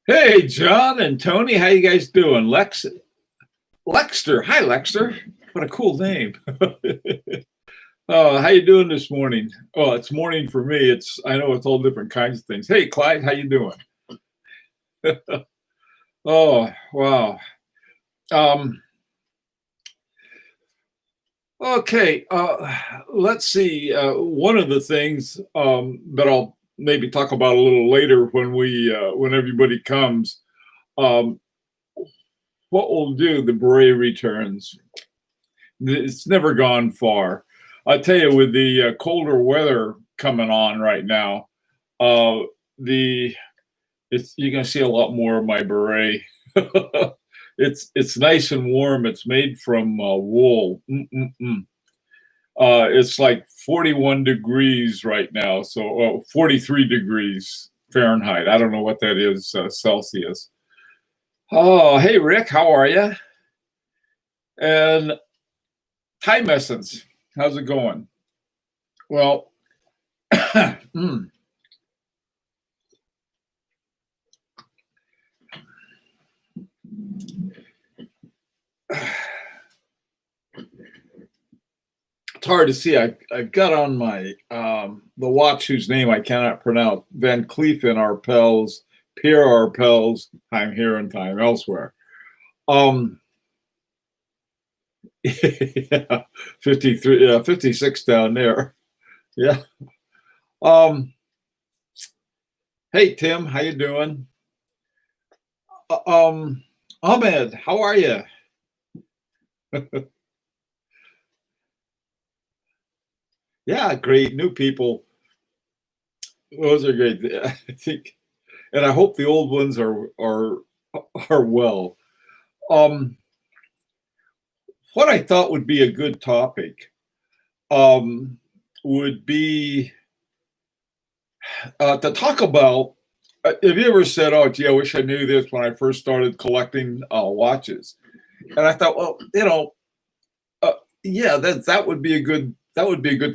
Hey, John and Tony, how you guys doing? Lexter. Hi, Lexter. What a cool name. How you doing this morning? Oh, it's morning for me. I know it's all different kinds of things. Hey, Clyde, how you doing? Oh, wow. Um, okay, let's see. One of the things that I'll maybe talk about a little later when everybody comes. Um, what we'll do, the beret returns. It's never gone far. I tell you, with the colder weather coming on right now, uh, the it's you're gonna see a lot more of my beret. It's nice and warm. It's made from wool. Mm-mm-mm. It's like 41 degrees right now, so 43 degrees Fahrenheit. I don't know what that is Celsius. Oh, hey Rick, how are you? And Time Essence, how's it going? Well, mm, it's hard to see. I've got on my the watch whose name I cannot pronounce. Van Cleef and Arpels, Pierre Arpels. Time here and time elsewhere. Um, yeah, 53, 56 down there. Yeah. Um, hey Tim, how you doing? Uh, um, Ahmed, how are you? Yeah, great. New people. Those are great. I think, and I hope the old ones are well. Um, what I thought would be a good topic um, would be to talk about. Have you ever said, "Oh, gee, I wish I knew this when I first started collecting watches"? And I thought, well, uh, yeah, that would be a good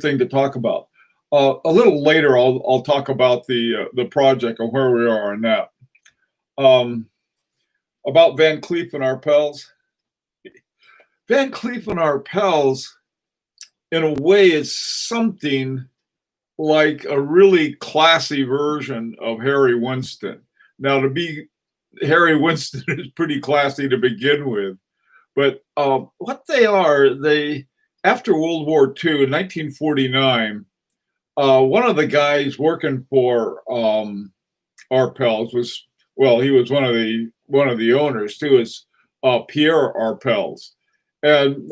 thing to talk about. A little later, I'll talk about the project and where we are on that. Um, about Van Cleef and Arpels. Van Cleef and Arpels, in a way, is something like a really classy version of Harry Winston. Now, to be Harry Winston is pretty classy to begin with, but what they after World War II in 1949, one of the guys working for Arpels was he was one of the owners too, is Pierre Arpels, and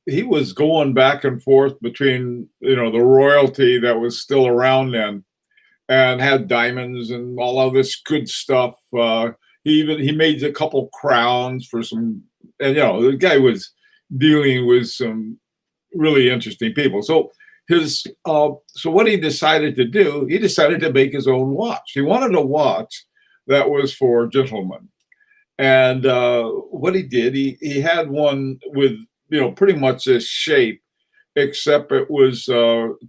he was going back and forth between the royalty that was still around then and had diamonds and all of this good stuff. He made a couple crowns for some, and the guy was dealing with some really interesting people. So what he decided to do, he decided to make his own watch. He wanted a watch that was for gentlemen, and what he did, he had one with pretty much this shape, except it was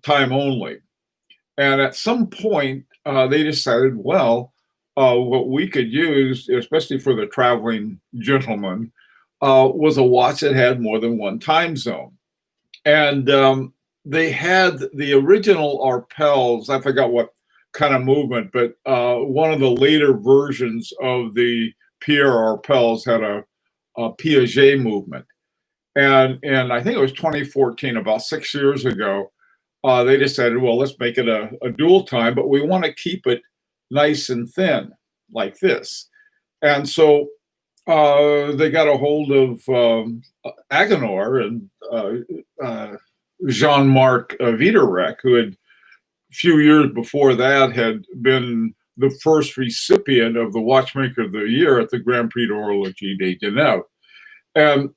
time only. And at some point, they decided, well, what we could use, especially for the traveling gentleman, was a watch that had more than one time zone. And they had the original Arpels. I forgot what kind of movement, but one of the later versions of the Pierre Arpels had a Piaget movement. And I think it was 2014, about 6 years ago, they decided, well, let's make it a dual time, but we want to keep it nice and thin, like this. And so they got a hold of Agenor and Jean-Marc Viderec, who had a few years before that had been the first recipient of the Watchmaker of the Year at the Grand Prix d'Horlogerie de Genève. And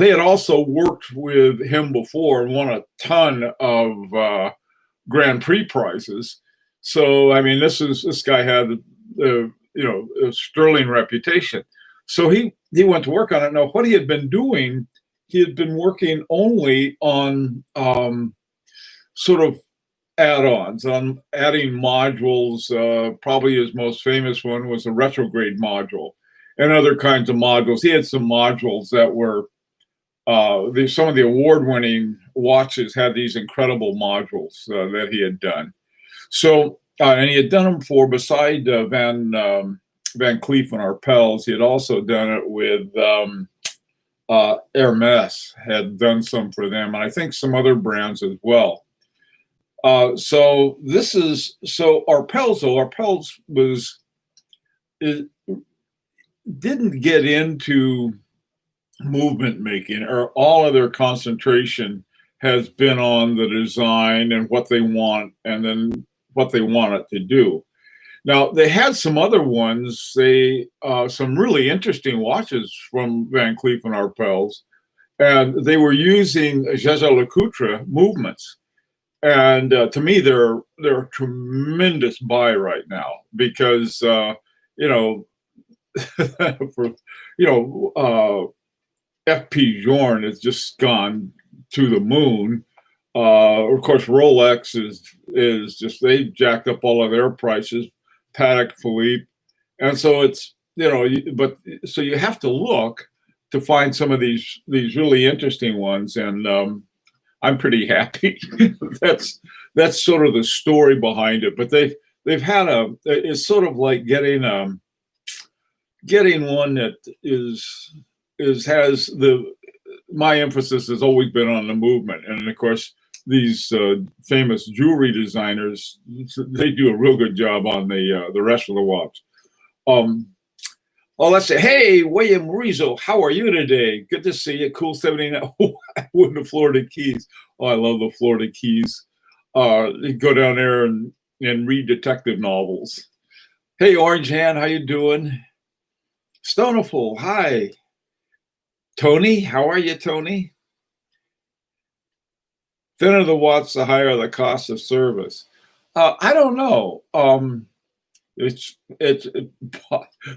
they had also worked with him before and won a ton of Grand Prix prizes. So I mean, this guy had a sterling reputation. So he went to work on it. Now, what he had been doing, he had been working only on sort of add-ons, on adding modules. Probably his most famous one was a retrograde module and other kinds of modules. He had some modules that were some of the award-winning watches had these incredible modules that he had done. So, and he had done them for, beside Van Cleef and Arpels, he had also done it with Hermes, had done some for them, and I think some other brands as well. So Arpels didn't get into movement making, or all of their concentration has been on the design and what they want, and then what they want it to do. Now, they had some other ones, some really interesting watches from Van Cleef and Arpels, and they were using Jaeger-LeCoultre movements. And to me, they're a tremendous buy right now, because FP Journe has just gone to the moon. Of course, Rolex is just, they jacked up all of their prices. Patek Philippe, and so it's so you have to look to find some of these really interesting ones, and I'm pretty happy. that's sort of the story behind it. But they've had it's sort of like getting one that has my emphasis has always been on the movement, and of course these famous jewelry designers, they do a real good job on the rest of the watch. Let's say, hey, William Rizzo, how are you today? Good to see you. Cool 79 with the Florida Keys. Oh, I love the Florida Keys. You go down there and read detective novels. Hey, Orange Hand, how you doing? Stoneful, hi. Tony, how are you, Tony? Thinner the watch, the higher the cost of service. I don't know. It's the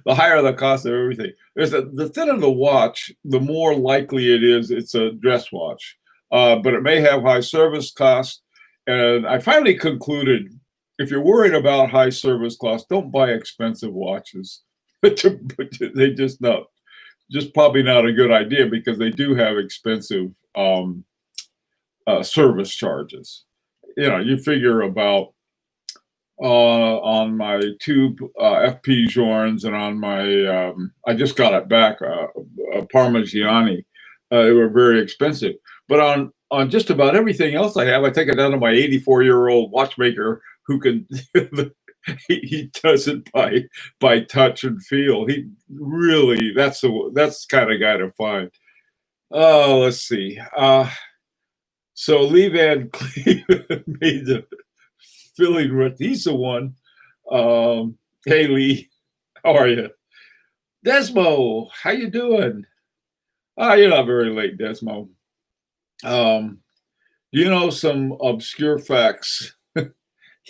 higher the cost of everything. The thinner the watch, the more likely it is it's a dress watch. But it may have high service costs. And I finally concluded, if you're worried about high service costs, don't buy expensive watches. They just probably not a good idea, because they do have expensive service charges. You figure about on my two FP Journes, and on my I just got it back, Parmigiani, they were very expensive. But on just about everything else I have, I take it down to my 84-year-old watchmaker who can he does it by touch and feel. He really, that's the kind of guy to find. Let's see. So Lee Van Cleef made the filling run. He's the one. Hey Lee, how are you? Desmo, how you doing? You're not very late, Desmo. You know some obscure facts?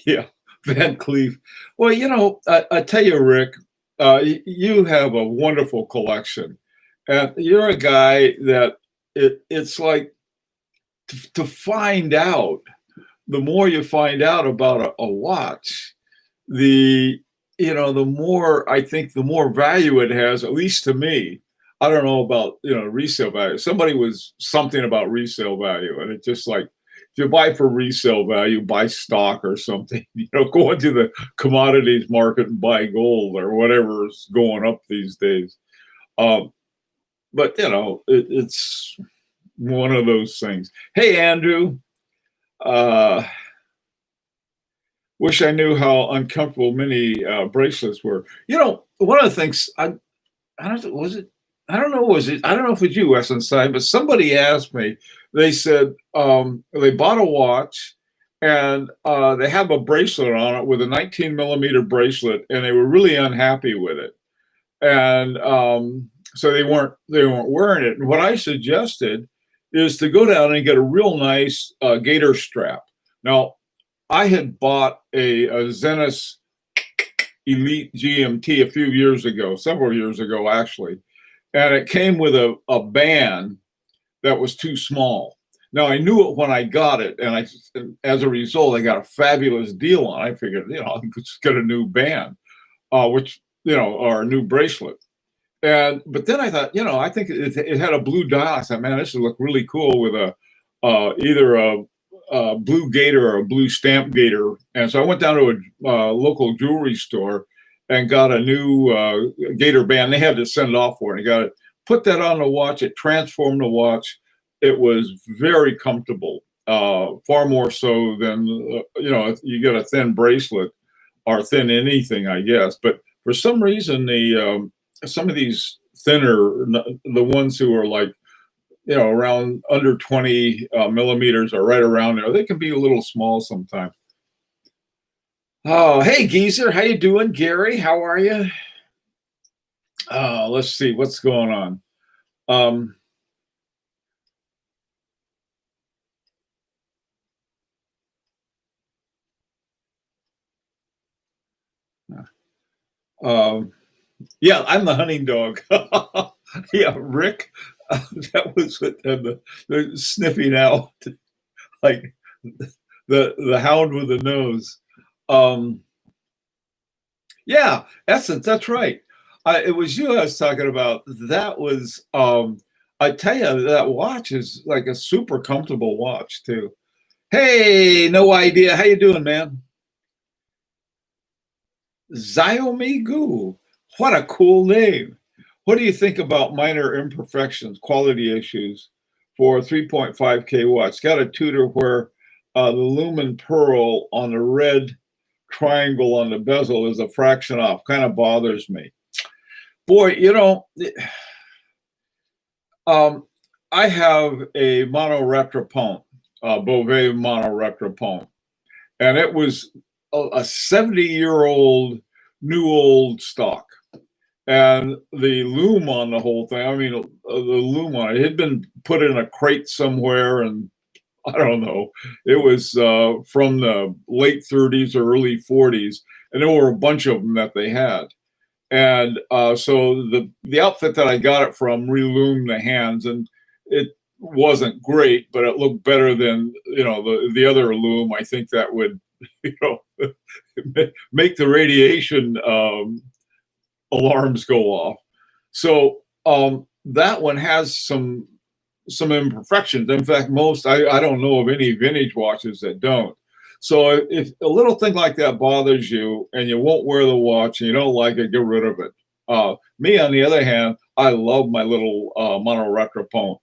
Yeah, Van Cleef. Well, I tell you, Rick, you have a wonderful collection, and you're a guy that it's like to find out. The more you find out about a watch, the more, I think, the more value it has, at least to me. I don't know about resale value. Somebody was something about resale value, and it's just like, if you buy for resale value, buy stock or something. Go into the commodities market and buy gold or whatever is going up these days. But it's one of those things. Hey, Andrew. Wish I knew how uncomfortable many bracelets were. One of the things I don't know, was it? I don't know if it was you, SNSide, but somebody asked me. They said they bought a watch, and they have a bracelet on it with a 19 millimeter bracelet, and they were really unhappy with it, and so they weren't wearing it. And what I suggested is to go down and get a real nice gaiter strap. Now, I had bought a Zenith Elite GMT a few years ago, several years ago actually, and it came with a band that was too small. Now I knew it when I got it, and as a result, I got a fabulous deal on it. I figured, I could just get a new band, which, or a new bracelet. But then I thought, I think it had a blue dial. I thought, man, this would look really cool with either a blue gator or a blue stamp gator. And so I went down to a local jewelry store and got a new gator band. They had to send it off for it. I got it, put that on the watch. It transformed the watch. It was very comfortable, far more so than, you get a thin bracelet or thin anything, I guess. But for some reason, some of these thinner, the ones who are like, around under 20 millimeters or right around there, they can be a little small sometimes. Oh, hey, Geezer, how you doing? Gary, how are you? Let's see what's going on. Yeah, I'm the hunting dog. Yeah, Rick, that was what the sniffing out, like the hound with the nose. Yeah, that's right. It was you I was talking about. That was I tell you, that watch is like a super comfortable watch too. Hey, no idea. How you doing, man? Xiaomi Gu. What a cool name. What do you think about minor imperfections, quality issues for a 3.5K watch? Got a tutor where the lumen pearl on the red triangle on the bezel is a fraction off. Kind of bothers me. Boy, I have a monoretropont, Beauvais monoretropont, and it was a 70-year-old new old stock. And the loom on the whole thing, I mean, the loom on it had been put in a crate somewhere, and I don't know, it was from the late 30s or early 40s, and there were a bunch of them that they had. And so the outfit that I got it from reloomed the hands, and it wasn't great, but it looked better than the other loom. I think that would make the radiation alarms go off. So that one has some imperfections. In fact, I don't know of any vintage watches that don't. So if a little thing like that bothers you and you won't wear the watch and you don't like it, get rid of it. Me, on the other hand, I love my little monoretropont.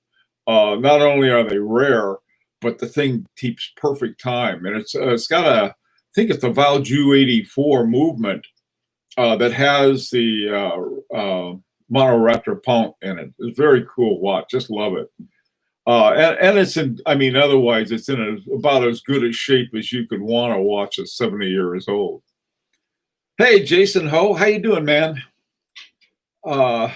Not only are they rare, but the thing keeps perfect time, and it's got I think it's the Valjoux 84 movement that has the monoretropont in it. It's a very cool watch. Just love it. And it's otherwise it's in about as good a shape as you could want to watch at 70 years old. Hey, Jason Ho, how you doing, man? Oh,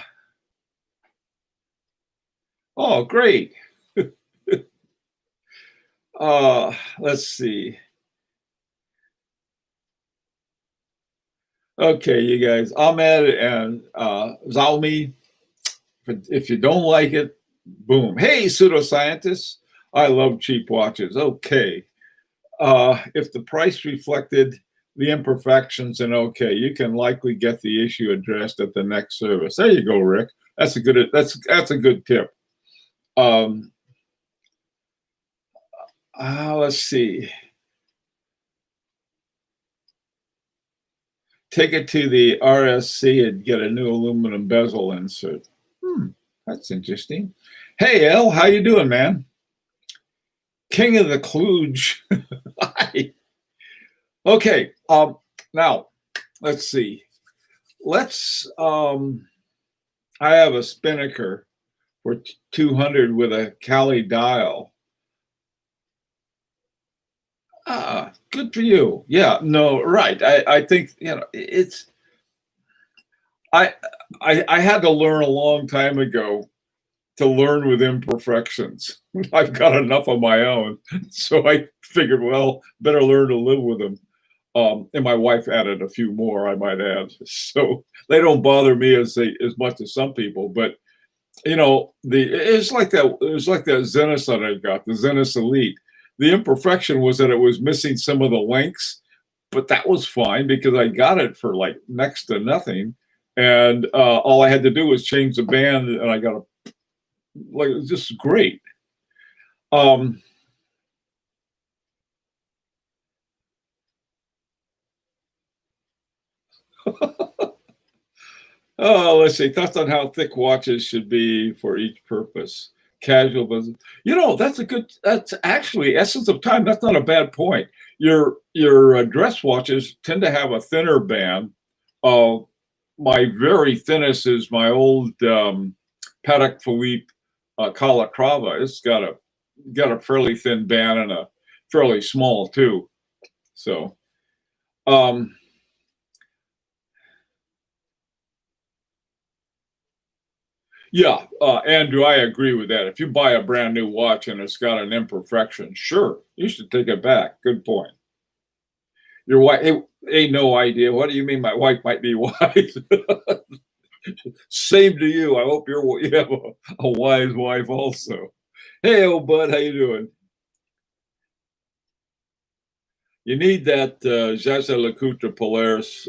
great. Let's see. Okay, you guys, Ahmed and Zalmi, if you don't like it, boom. Hey, pseudoscientists, I love cheap watches. Okay. If the price reflected the imperfections, then okay, you can likely get the issue addressed at the next service. There you go, Rick. That's a good tip. Let's see. Take it to the RSC and get a new aluminum bezel insert. That's interesting. Hey, El, how you doing, man? King of the kludge. Hi. Okay. Now, let's see. I have a Spinnaker for 200 with a Cali dial. Good for you. Yeah, no, right. I think, it's, I had to learn a long time ago to learn with imperfections. I've got enough of my own. So I figured, well, better learn to live with them. And my wife added a few more, I might add. So they don't bother me as much as some people, but it's like that. It was like that Zenith that I got, the Zenith Elite. The imperfection was that it was missing some of the links, but that was fine because I got it for like next to nothing, and all I had to do was change the band, and I got a like it was just great. Um, oh, let's see. Thoughts on how thick watches should be for each purpose. Casual business. That's actually essence of time. That's not a bad point. Your dress watches tend to have a thinner band. Uh, my very thinnest is my old Patek Philippe Calatrava. It's got a fairly thin band and a fairly small too. So, um, yeah, Andrew, I agree with that. If you buy a brand new watch and it's got an imperfection, sure, you should take it back. Good point. Your wife ain't no idea. What do you mean? My wife might be wise. Same to you. I hope you have a wise wife also. Hey, old bud, how you doing? You need that Jaja Lecoultre Polaris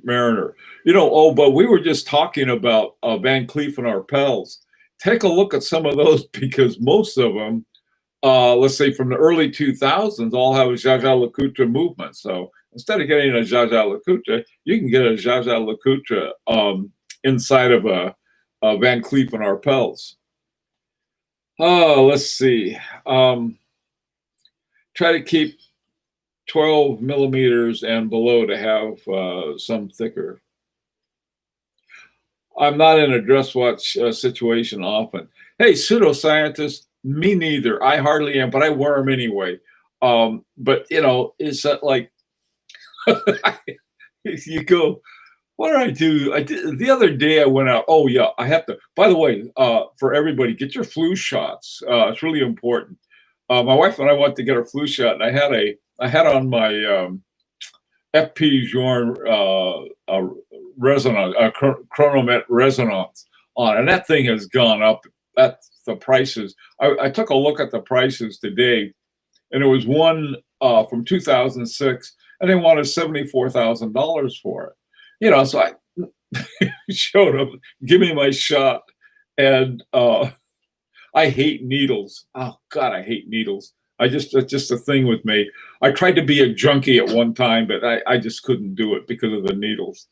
Mariner. But we were just talking about Van Cleef and Arpels. Take a look at some of those because most of them, let's say from the early 2000s, all have a Jaja Lecoultre movement. So instead of getting a Jaja Lecoultre, you can get a Jaja Lecoultre inside of a Van Cleef and Arpels. Oh, let's see. Try to keep 12 millimeters and below to have some thicker. I'm not in a dress watch situation often. Hey, pseudoscientist, me neither. I hardly am, but I wear them anyway. But is that like you go? What did I do? I did the other day. I went out. Oh yeah, I have to. By the way, for everybody, get your flu shots. It's really important. My wife and I went to get our flu shot, and I had on my FP Journe resonance, chronomet resonance on, and that thing has gone up. That's the prices. I took a look at the prices today, and it was one from 2006, and they wanted $74,000 for it. So I showed up, give me my shot, and I hate needles. Oh God, I hate needles. It's just a thing with me. I tried to be a junkie at one time, but I just couldn't do it because of the needles.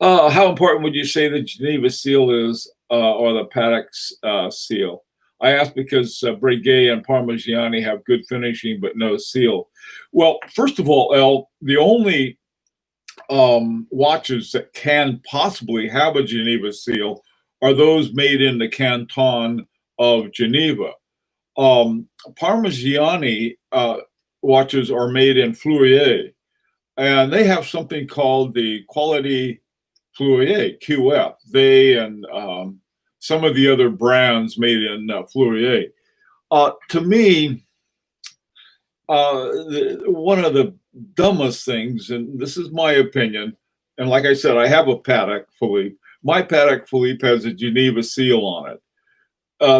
How important would you say the Geneva seal is, or the Patek seal? I ask because Breguet and Parmigiani have good finishing, but no seal. Well, first of all, El, the only watches that can possibly have a Geneva seal are those made in the canton of Geneva. Parmigiani watches are made in Fleurier, and they have something called the Quality Fleurier, QF. They and some of the other brands made in Fleurier. To me, one of the dumbest things, and this is my opinion, and like I said, I have a Patek Philippe. My Patek Philippe has a Geneva seal on it.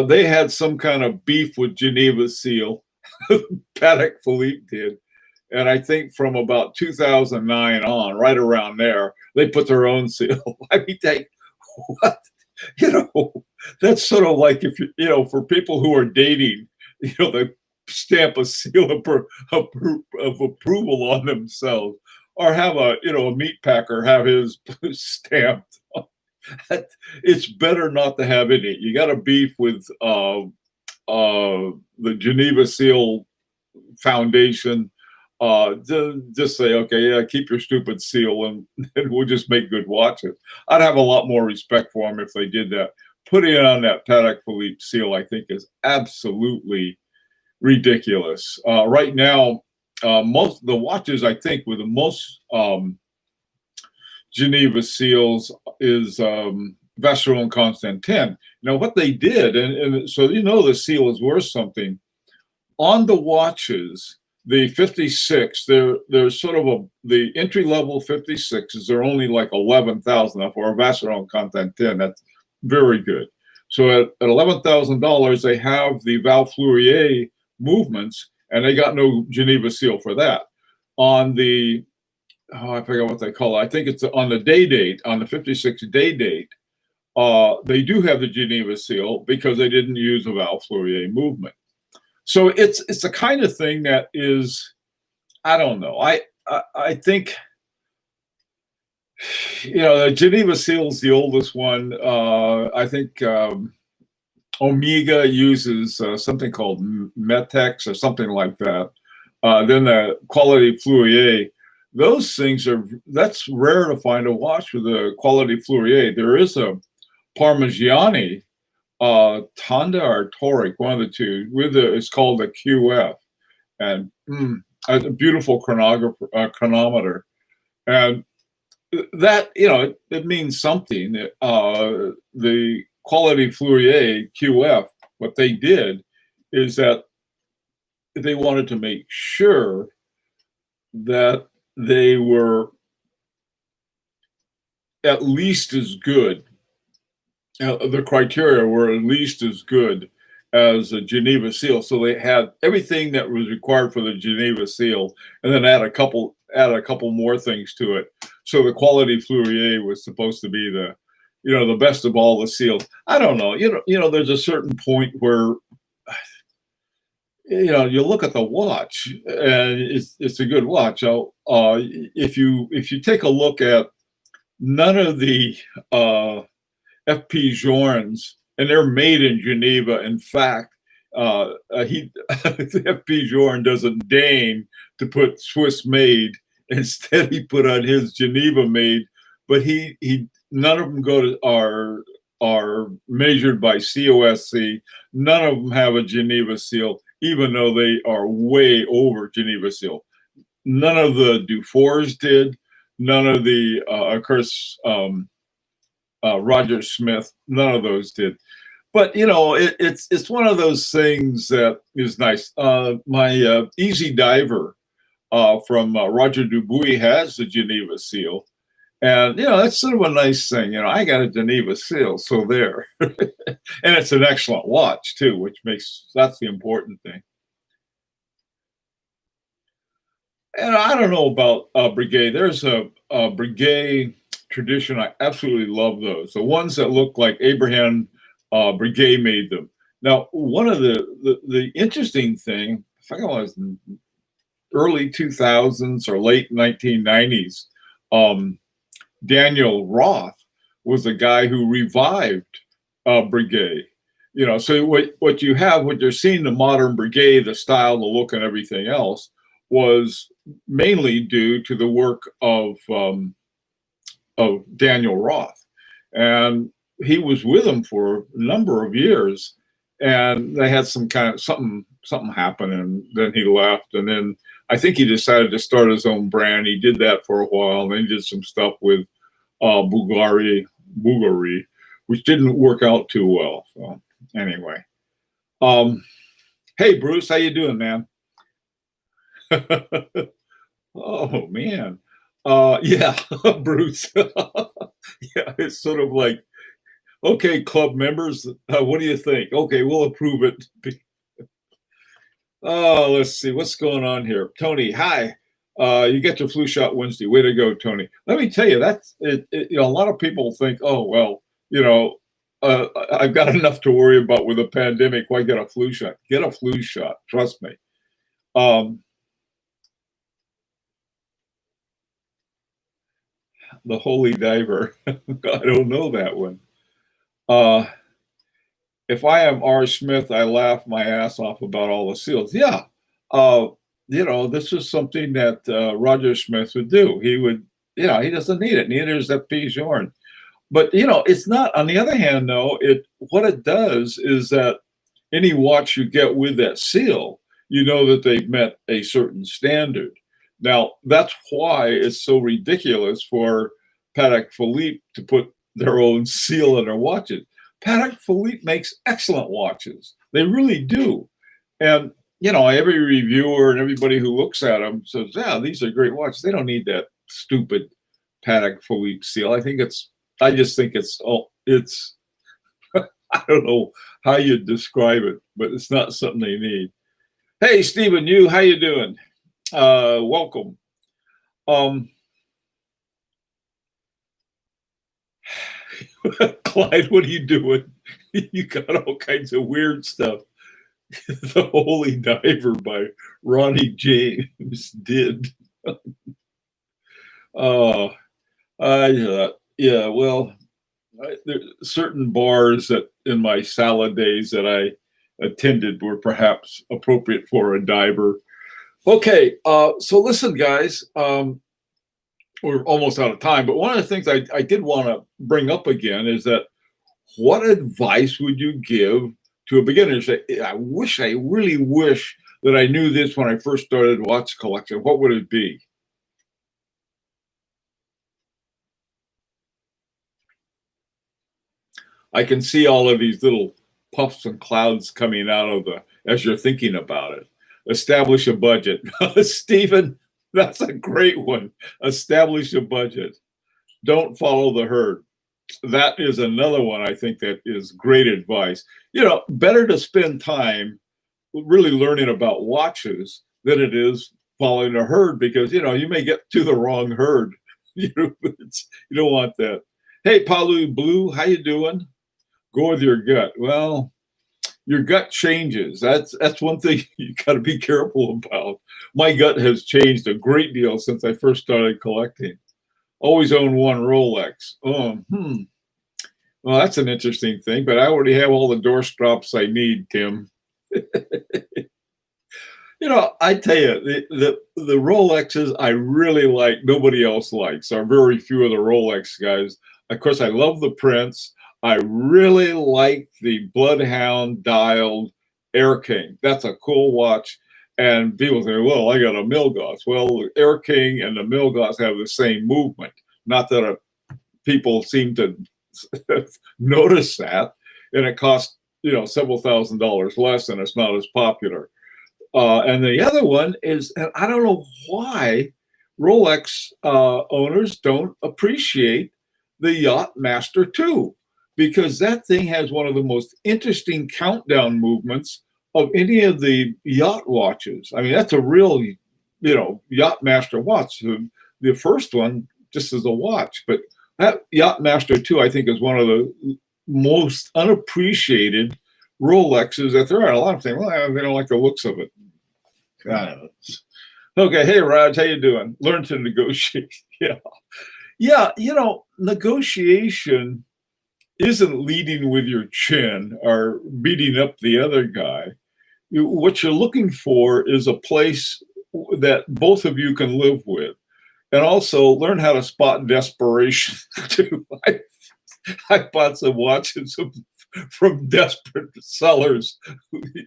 They had some kind of beef with Geneva seal. Patek Philippe did. And I think from about 2009 on, right around there, they put their own seal. I mean, what? You know, that's sort of like if for people who are dating, they stamp a seal of approval on themselves, or have a meat packer have his stamped. It's better not to have any. You got a beef with the Geneva Seal Foundation. Just say, okay, yeah, keep your stupid seal, and we'll just make good watches. I'd have a lot more respect for them if they did that. Putting it on that Patek Philippe seal, I think, is absolutely ridiculous. Right now, most of the watches, I think, with the most Geneva seals is Vacheron Constantin. Now, what they did, and so the seal is worth something. On the watches, the 56, there's sort of the entry level 56s. They're only like 11,000 for a Vacheron Constantin. That's very good. So at $11,000, they have the Val Fleurier movements, and they got no Geneva seal for that. On the I forget what they call it. I think it's on the day date, on the 56 day date. They do have the Geneva seal because they didn't use a Val Fleurier movement. So it's the kind of thing that is, I don't know. I think, the Geneva seal is the oldest one. I think Omega uses something called Metex or something like that. Then the Quality Fleurier. Those things that's rare to find a watch with a Quality Fleurier. There is a Parmigiani, Tonda or Toric, one of the two. It's called a QF, and a beautiful chronometer, and that it means something. The Quality Fleurier QF, what they did is that they wanted to make sure that they were at least as good. The criteria were at least as good as a Geneva seal. So they had everything that was required for the Geneva seal, and then add a couple more things to it. So the Quality Fleurier was supposed to be the best of all the seals. I don't know. There's a certain point where you look at the watch and it's a good watch. If you take a look at none of the FP Journes, and they're made in Geneva. In fact, FP Journe doesn't deign to put Swiss made. Instead, he put on his Geneva made. But none of them are measured by COSC. None of them have a Geneva seal, even though they are way over Geneva seal. None of the Dufours did. None of the, of course, Roger Smith, none of those did. But it's one of those things that is nice. My Easy Diver from Roger Dubuis has the Geneva seal, and that's sort of a nice thing. I got a Geneva seal, so there, and it's an excellent watch too, which that's the important thing. And I don't know about Breguet. There's a Breguet tradition. I absolutely love those. The ones that look like Abraham Breguet made them. Now, one of the interesting thing, I think it was early 2000s or late 1990s, Daniel Roth was the guy who revived Breguet. So what you're seeing, the modern Breguet, the style, the look, and everything else, was mainly due to the work of Daniel Roth, and he was with him for a number of years. And they had some kind of something happen, and then he left. And then I think he decided to start his own brand. He did that for a while, and then he did some stuff with Bulgari, which didn't work out too well. So anyway, hey Bruce, how you doing, man? Oh man, yeah, Bruce. Yeah, it's sort of like, okay, club members, what do you think? Okay, we'll approve it. Oh, let's see what's going on here. Tony, hi. You get your flu shot Wednesday. Way to go, Tony. Let me tell you, that's it. A lot of people think, oh well, I've got enough to worry about with a pandemic. Why get a flu shot? Get a flu shot. Trust me. The Holy Diver. I don't know that one. If I am R. Smith, I laugh my ass off about all the seals. Yeah. This is something that Roger Smith would do. He would, he doesn't need it. Neither does FP Journe. But, it's not, on the other hand, though, what it does is that any watch you get with that seal, that they've met a certain standard. Now, that's why it's so ridiculous for Patek Philippe to put their own seal on their watches. Patek Philippe makes excellent watches. They really do. And, every reviewer and everybody who looks at them says, yeah, these are great watches. They don't need that stupid Patek Philippe seal. I just think it's I don't know how you describe it, but it's not something they need. Hey, Stephen, how you doing? Welcome. Um, Clyde, what are you doing? You got all kinds of weird stuff. The Holy Diver by Ronnie James did. Oh, yeah. Well, there certain bars that in my salad days that I attended were perhaps appropriate for a diver. Okay, so listen, guys, we're almost out of time, but one of the things I did want to bring up again is that what advice would you give to a beginner? Say, I really wish that I knew this when I first started watch collection. What would it be? I can see all of these little puffs and clouds coming out of as you're thinking about it. Establish a budget. Stephen, that's a great one. Establish a budget. Don't follow the herd. That is another one I think that is great advice. Better to spend time really learning about watches than it is following a herd because, you may get to the wrong herd. You don't want that. Hey, Palu Blue, how you doing? Go with your gut. Well, your gut changes. That's one thing you got to be careful about. My gut has changed a great deal since I first started collecting. Always own one Rolex. Well, that's an interesting thing, but I already have all the door stops I need, Tim. I tell you, the Rolexes I really like, nobody else likes, are very few of the Rolex guys. Of course, I love the Prince. I really like the Bloodhound dialed Air King. That's a cool watch. And people say, well, I got a Milgauss. Well, the Air King and the Milgauss have the same movement. Not that people seem to notice that. And it costs, several $1,000s less and it's not as popular. And the other one is, and I don't know why Rolex owners don't appreciate the Yachtmaster 2, because that thing has one of the most interesting countdown movements of any of the yacht watches. I mean, that's a real, Yachtmaster watch. The first one just is a watch, but that Yachtmaster 2, I think, is one of the most unappreciated Rolexes that there are. A lot of things, well, they don't like the looks of it. Okay, hey Raj, how you doing? Learn to negotiate. Yeah. Negotiation isn't leading with your chin or beating up the other guy. What you're looking for is a place that both of you can live with, and also learn how to spot desperation too. I bought some watches from desperate sellers.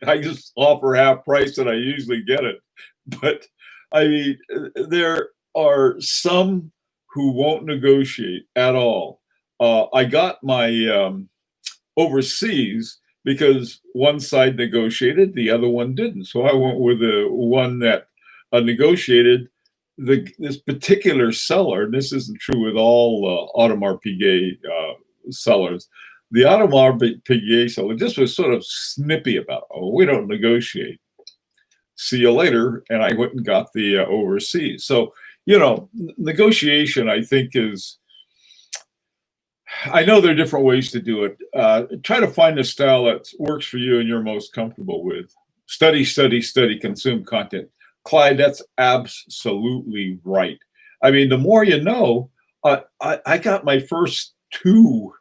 I just offer half price and I usually get it. But I mean, there are some who won't negotiate at all. I got my overseas because one side negotiated, the other one didn't. So I went with the one that negotiated. This particular seller, and this isn't true with all Audemars Piguet sellers, the Audemars Piguet seller just was sort of snippy about, we don't negotiate. See you later. And I went and got the overseas. So, negotiation, I think, is, I know there are different ways to do it. Try to find a style that works for you and you're most comfortable with. Study, consume content. Clyde, that's absolutely right. I mean, the more you know, I got my first two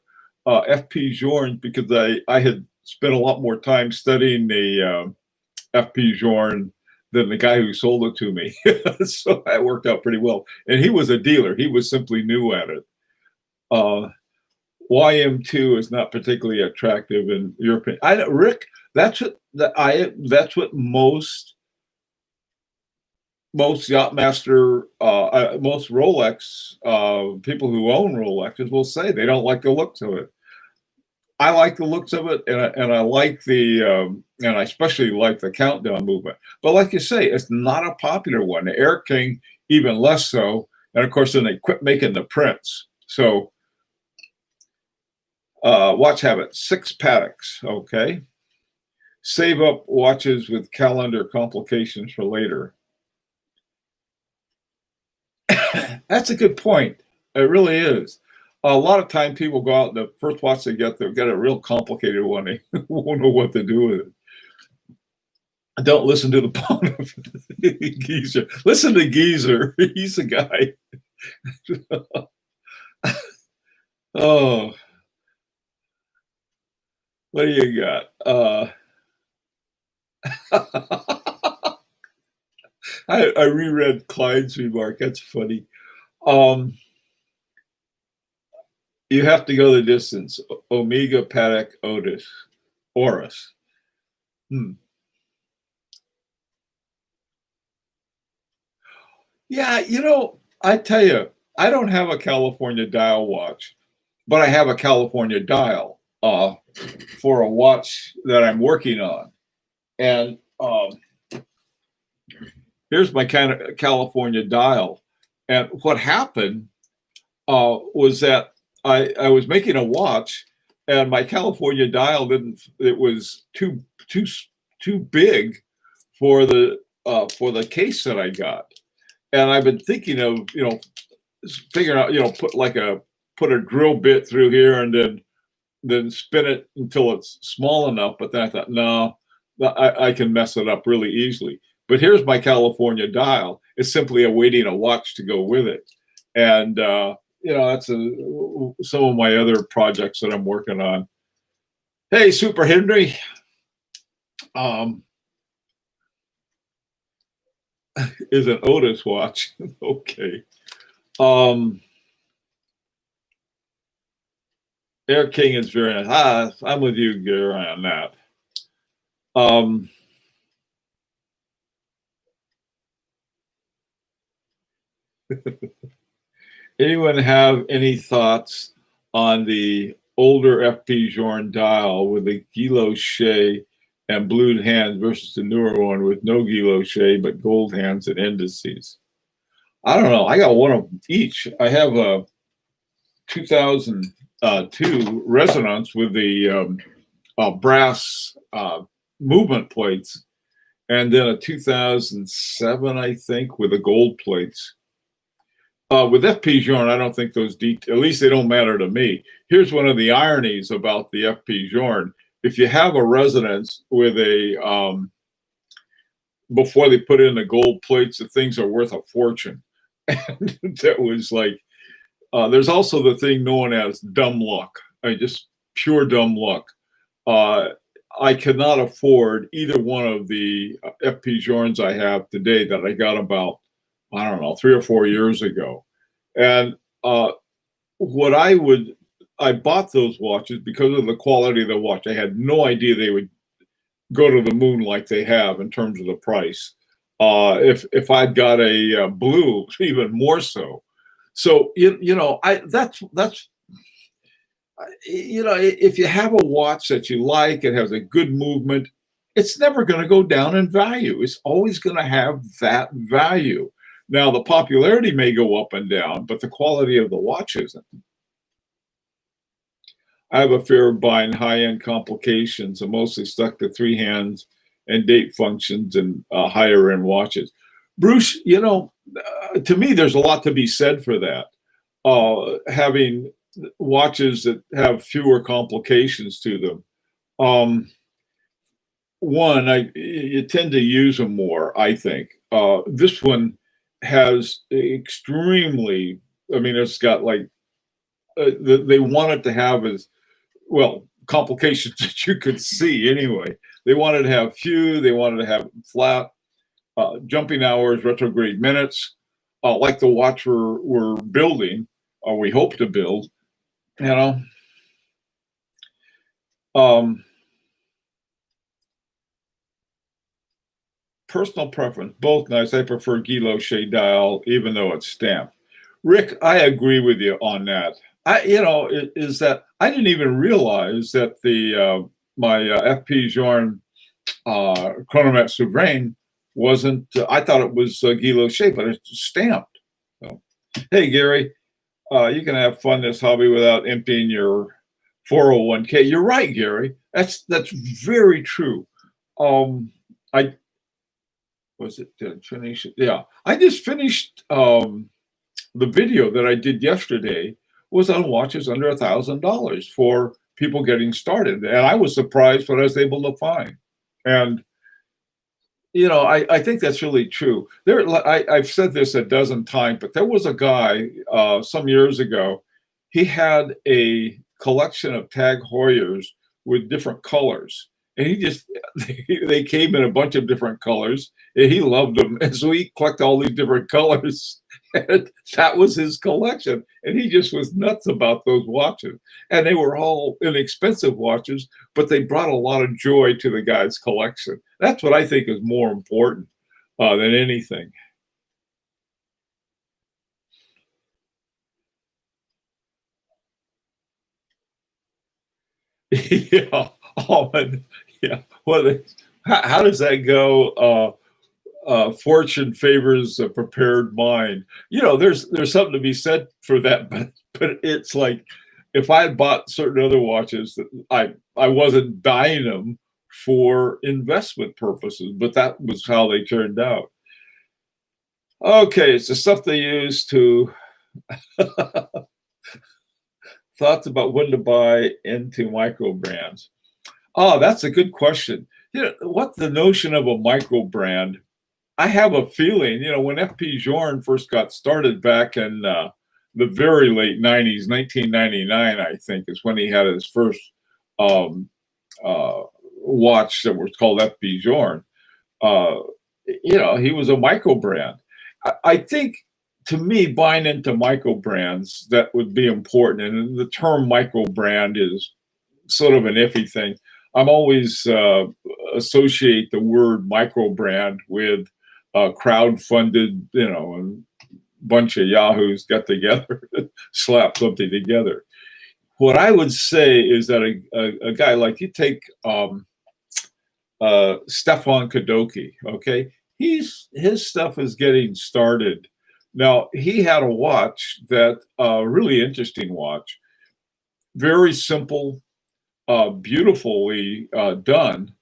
FP Journes because I had spent a lot more time studying the FP Journe than the guy who sold it to me. So that worked out pretty well. And he was a dealer. He was simply new at it. YM2 is not particularly attractive in your opinion. Rick, that's what most Yachtmaster, most Rolex people who own Rolexes will say they don't like the looks of it. I like the looks of it, and I like and I especially like the countdown movement. But like you say, it's not a popular one. The Air King, even less so. And of course, then they quit making the Prince. So Watch habit, 6 Patek's. Okay. Save up watches with calendar complications for later. That's a good point. It really is. A lot of time people go out, the first watch they get, they'll get a real complicated one. They won't know what to do with it. Don't listen to the Pontiff Geezer. Listen to Geezer. He's the guy. Oh, what do you got? I reread Clyde's remark. That's funny. You have to go the distance. Omega, Patek, Otis, Oris. Yeah, I tell you, I don't have a California dial watch, but I have a California dial for a watch that I'm working on. And here's my kind of California dial. And what happened was that I was making a watch, and my California dial didn't. It was too big for the case that I got. And I've been thinking of figuring out put a drill bit through here and then spin it until it's small enough. But then I thought, no, I can mess it up really easily. But here's my California dial. It's simply awaiting a watch to go with it. And, that's some of my other projects that I'm working on. Hey, Super Henry. Is an Otis watch. Okay. Air King is very nice. I'm with you, Gary, on that. Anyone have any thoughts on the older FP Journe dial with the guilloche and blued hands versus the newer one with no guilloche but gold hands and indices? I don't know. I got one of each. I have a 2002 Resonance with the brass movement plates, and then a 2007, I think, with the gold plates. With FP Journe, I don't think those at least they don't matter to me. Here's one of the ironies about the FP Journe. If you have a Resonance with a, before they put in the gold plates, the things are worth a fortune. And that was like, there's also the thing known as dumb luck. Just pure dumb luck. I cannot afford either one of the FP Journes I have today that I got about, I don't know, 3 or 4 years ago. And I bought those watches because of the quality of the watch. I had no idea they would go to the moon like they have in terms of the price. If I'd got a blue, even more so. So if you have a watch that you like, it has a good movement, it's never going to go down in value. It's always going to have that value. Now, the popularity may go up and down, but the quality of the watch isn't. I have a fear of buying high-end complications. I'm mostly stuck to 3 hands and date functions and higher-end watches. Bruce, to me, there's a lot to be said for that. Having watches that have fewer complications to them. You tend to use them more, I think. This one has extremely, it's got like, they want it to have as, well, complications that you could see anyway. They wanted to have few, they wanted to have flat, jumping hours, retrograde minutes, like the watch we're building, or we hope to build, personal preference, both nice. I prefer guilloche dial, even though it's stamped. Rick, I agree with you on that. Is that I didn't even realize that my FP Journe Chronomet Souverain wasn't. I thought it was guilloche, but it's stamped. So, hey Gary, you can have fun this hobby without emptying your 401k. You're right, Gary. That's very true. I was it did I finish it? Yeah, I just finished the video that I did yesterday was on watches under $1,000 for people getting started, and I was surprised what I was able to find. And I think that's really true. I've said this a dozen times, but there was a guy some years ago. He had a collection of Tag Heuers with different colors, and he just they came in a bunch of different colors, and he loved them, and so he collected all these different colors, and that was his collection, and he just was nuts about those watches, and they were all inexpensive watches, but they brought a lot of joy to the guy's collection. That's what I think is more important than anything. Yeah. Oh, and yeah. Well, how does that go? Fortune favors a prepared mind. There's something to be said for that, but it's like if I had bought certain other watches, that I wasn't buying them for investment purposes, but that was how they turned out. Okay, it's the stuff they use to thoughts about when to buy into micro brands. Oh, that's a good question. What the notion of a micro brand? I have a feeling, when FP Journe first got started back in the very late 90s, 1999, I think, is when he had his first um, watch that was called FP Journe. Uh, he was a micro brand. I think to me, buying into micro brands, that would be important. And the term micro brand is sort of an iffy thing. I'm always associate the word micro brand with crowd-funded, and bunch of yahoos got together, slap something together. What I would say is that a guy like you take Stefan Kadoki, okay, his stuff is getting started. Now he had a watch that really interesting watch, very simple, beautifully done,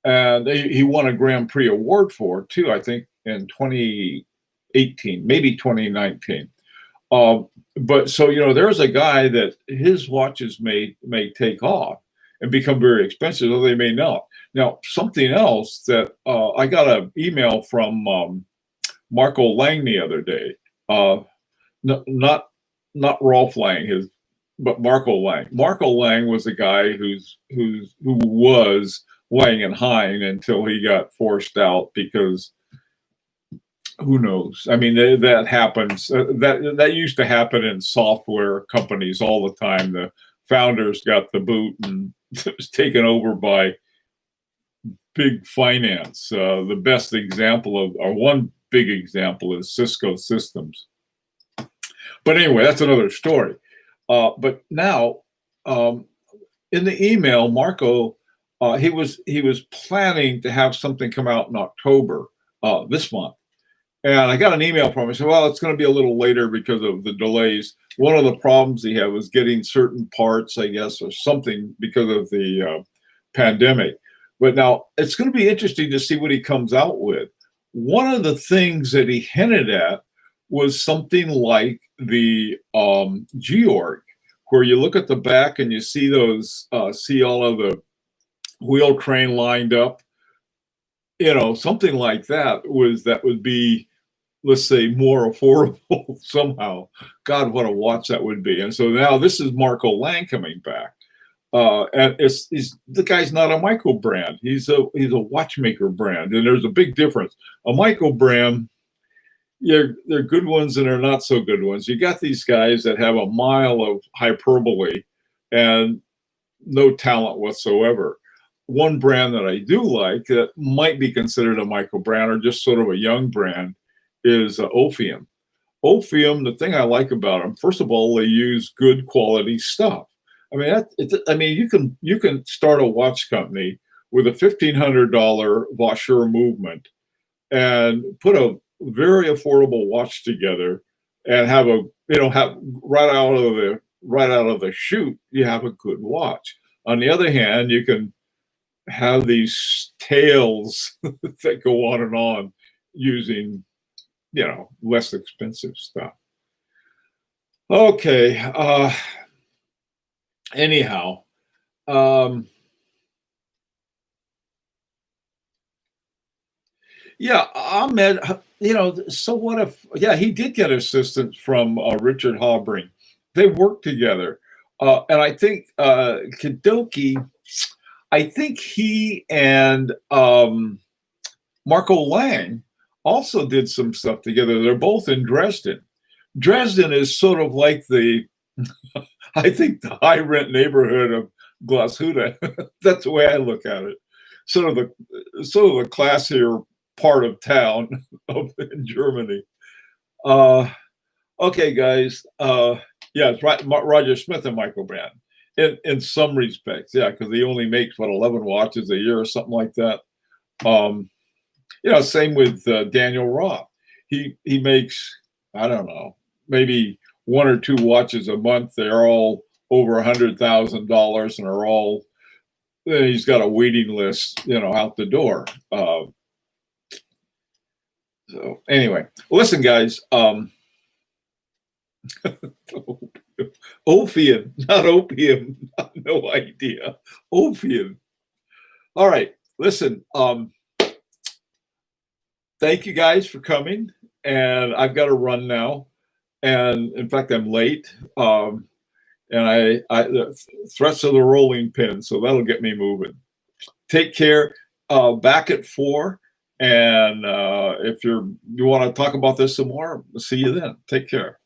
and he won a Grand Prix award for it too. I think in 2018, maybe 2019. But so there's a guy that his watches may take off and become very expensive, though they may not. Now, something else that I got an email from Marco Lang the other day. Not Rolf Lang, but Marco Lang. Marco Lang was a guy who was Lang and Hein until he got forced out because who knows? I mean, that happens. That used to happen in software companies all the time. The founders got the boot and it was taken over by big finance. The best example or one big example is Cisco Systems. But anyway, that's another story. But now, in the email, Marco, he was planning to have something come out in October this month. And I got an email from him. I said, well, it's going to be a little later because of the delays. One of the problems he had was getting certain parts, I guess, or something because of the pandemic. But now it's going to be interesting to see what he comes out with. One of the things that he hinted at was something like the Georg, where you look at the back and you see see all of the wheel train lined up. Something like that would be, let's say, more affordable somehow. God, what a watch that would be. And so now this is Marco Lang coming back. And the guy's not a micro brand. He's a watchmaker brand. And there's a big difference. A micro brand, they're good ones and they're not so good ones. You got these guys that have a mile of hyperbole and no talent whatsoever. One brand that I do like that might be considered a micro brand or just sort of a young brand is Ophium. Ophium, the thing I like about them, first of all, they use good quality stuff. I mean, you can start a watch company with a $1,500 Vaucher movement and put a very affordable watch together and have have right out of right out of the chute, you have a good watch. On the other hand, you can have these tales that go on using, less expensive stuff. Okay. Anyhow, um, yeah, Ahmed, so what if, yeah, he did get assistance from Richard Hawbring. They worked together. And I think Kadoki, I think he and Marco Lang also did some stuff together. They're both in Dresden. Dresden is sort of like I think the high rent neighborhood of Glashütte. That's the way I look at it. Sort of the classier part of town in Germany. Uh, okay, guys. Yeah, it's right. Roger Smith and Michael Brand. In some respects, yeah, because he only makes 11 watches a year or something like that. Um, same with Daniel Roth. He makes, I don't know, maybe one or two watches a month. They're all over $100,000 and are all. Then he's got a waiting list, out the door. So anyway, listen, guys. Ophium, not opium. No idea. Ophium. All right. Listen. Thank you guys for coming, and I've got to run now. And in fact, I'm late. And the threats of the rolling pin, so that'll get me moving. Take care. Back at 4, and if you want to talk about this some more, see you then. Take care.